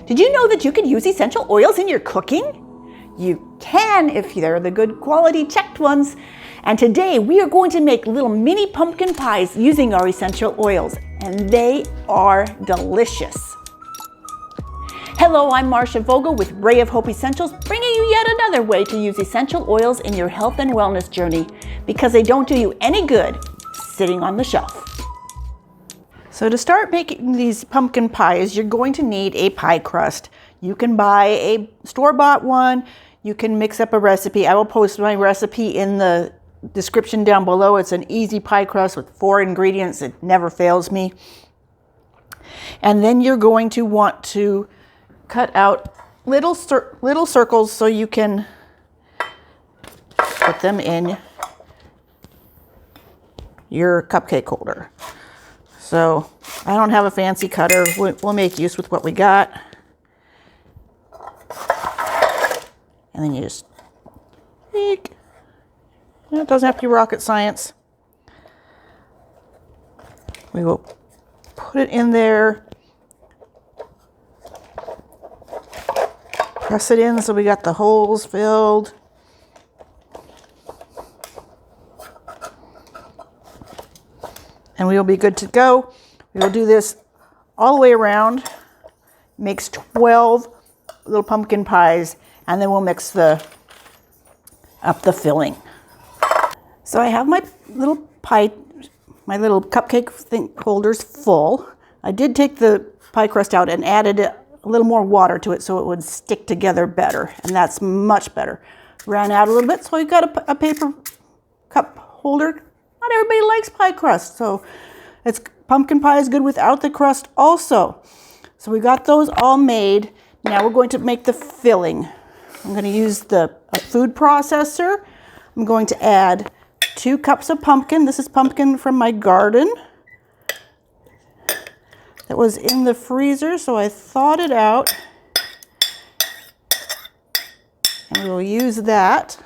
Did you know that you can use essential oils in your cooking? You can if they're the good quality checked ones. And today we are going to make little mini pumpkin pies using our essential oils, and they are delicious. Hello, I'm Marcia Vogel with Ray of Hope Essentials, bringing you yet another way to use essential oils in your health and wellness journey, because they don't do you any good sitting on the shelf. So to start making these pumpkin pies, you're going to need a pie crust. You can buy a store-bought one. You can mix up a recipe. I will post my recipe in the description down below. It's an easy pie crust with 4 ingredients. It never fails me. And then you're going to want to cut out little circles so you can put them in your cupcake holder. So I don't have a fancy cutter. We'll make use with what we got. And then you just take. It doesn't have to be rocket science. We will put it in there. Press it in so we got the holes filled. And we will be good to go. We will do this all the way around. Makes 12 little pumpkin pies, and then we'll mix up the filling. So I have my little cupcake holders full. I did take the pie crust out and added a little more water to it so it would stick together better, and that's much better. Ran out a little bit, so we got a paper cup holder. Not everybody likes pie crust, so pumpkin pie is good without the crust also. So we got those all made. Now we're going to make the filling. I'm going to use a food processor. I'm going to add 2 cups of pumpkin. This is pumpkin from my garden that was in the freezer, so I thawed it out. And we'll use that.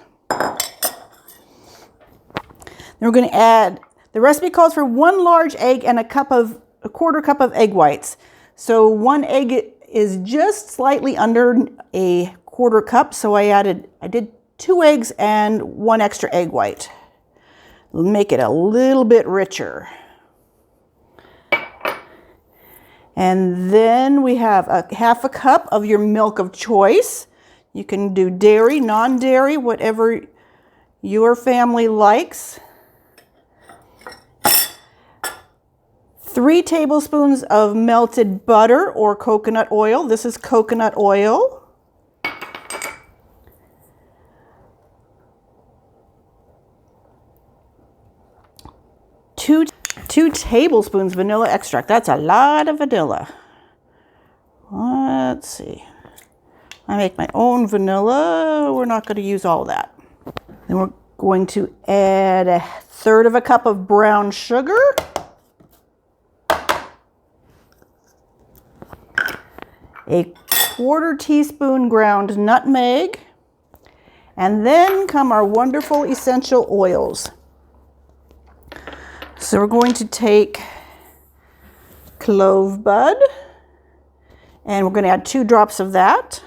Then we're going to add, the recipe calls for 1 large egg and a quarter cup of egg whites. So 1 egg is just slightly under a quarter cup, so I did 2 eggs and 1 extra egg white. Make it a little bit richer. And then we have half a cup of your milk of choice. You can do dairy, non-dairy, whatever your family likes. 3 tablespoons of melted butter or coconut oil. This is coconut oil. 2 tablespoons vanilla extract. That's a lot of vanilla. Let's see. I make my own vanilla. We're not going to use all that. Then we're going to add 1/3 cup of brown sugar. A 1/4 teaspoon ground nutmeg, and then come our wonderful essential oils. So we're going to take clove bud, and we're going to add 2 drops of that.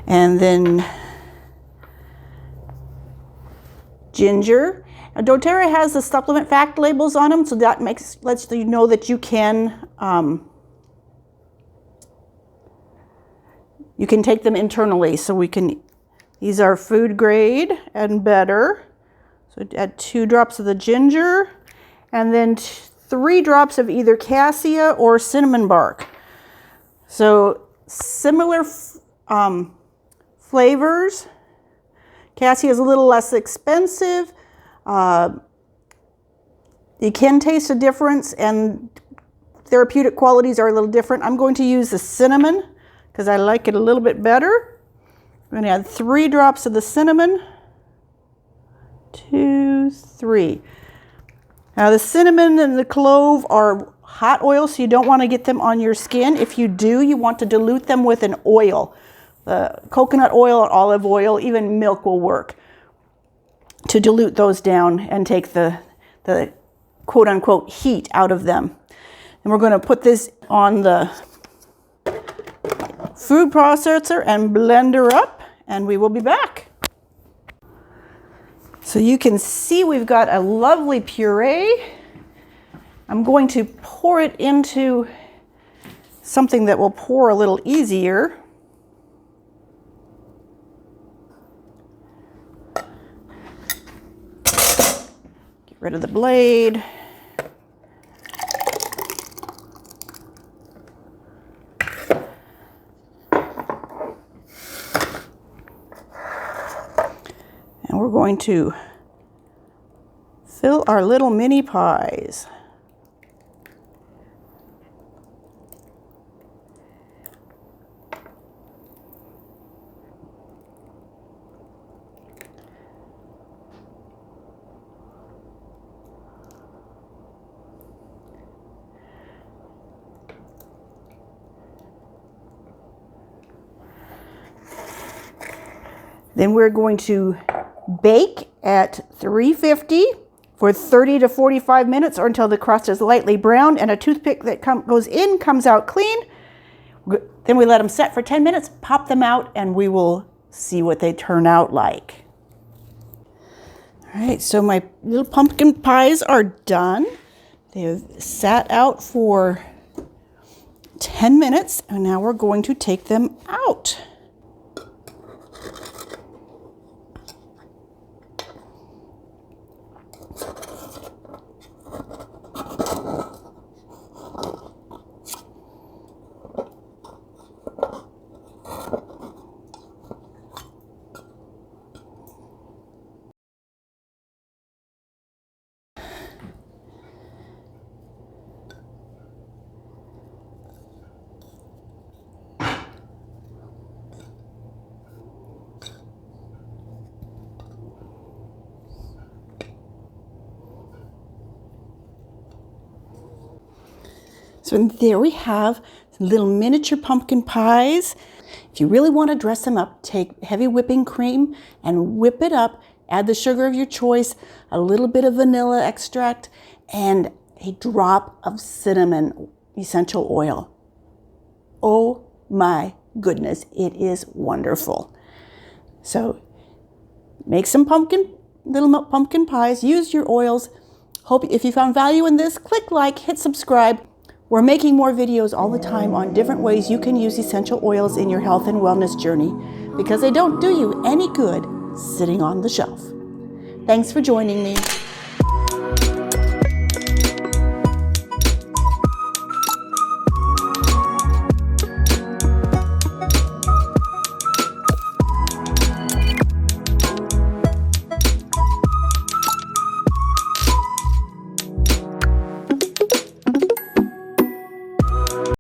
And then ginger. Now, doTERRA has the supplement fact labels on them, so that lets you know that you can take them internally. So these are food grade and better. So add 2 drops of the ginger, and then 3 drops of either cassia or cinnamon bark. So similar flavors. Cassia is a little less expensive. You can taste a difference, and therapeutic qualities are a little different. I'm going to use the cinnamon because I like it a little bit better. I'm going to add 3 drops of the cinnamon. 2, 3. Now the cinnamon and the clove are hot oil, so you don't want to get them on your skin. If you do, you want to dilute them with an oil. Coconut oil or olive oil, even milk will work. to dilute those down and take the quote unquote heat out of them. And we're going to put this on the food processor and blend her up, and we will be back. So you can see we've got a lovely puree. I'm going to pour it into something that will pour a little easier. Get rid of the blade. And we're going to fill our little mini pies. Then we're going to bake at 350 for 30 to 45 minutes, or until the crust is lightly browned and a toothpick that goes in comes out clean. Then we let them set for 10 minutes, pop them out, and we will see what they turn out like. All right, so my little pumpkin pies are done. They have sat out for 10 minutes, and now we're going to take them out. So there we have little miniature pumpkin pies. If you really want to dress them up, take heavy whipping cream and whip it up. Add the sugar of your choice, a little bit of vanilla extract, and a drop of cinnamon essential oil. Oh my goodness, it is wonderful. So make some little pumpkin pies, use your oils. Hope if you found value in this, click like, hit subscribe. We're making more videos all the time on different ways you can use essential oils in your health and wellness journey, because they don't do you any good sitting on the shelf. Thanks for joining me.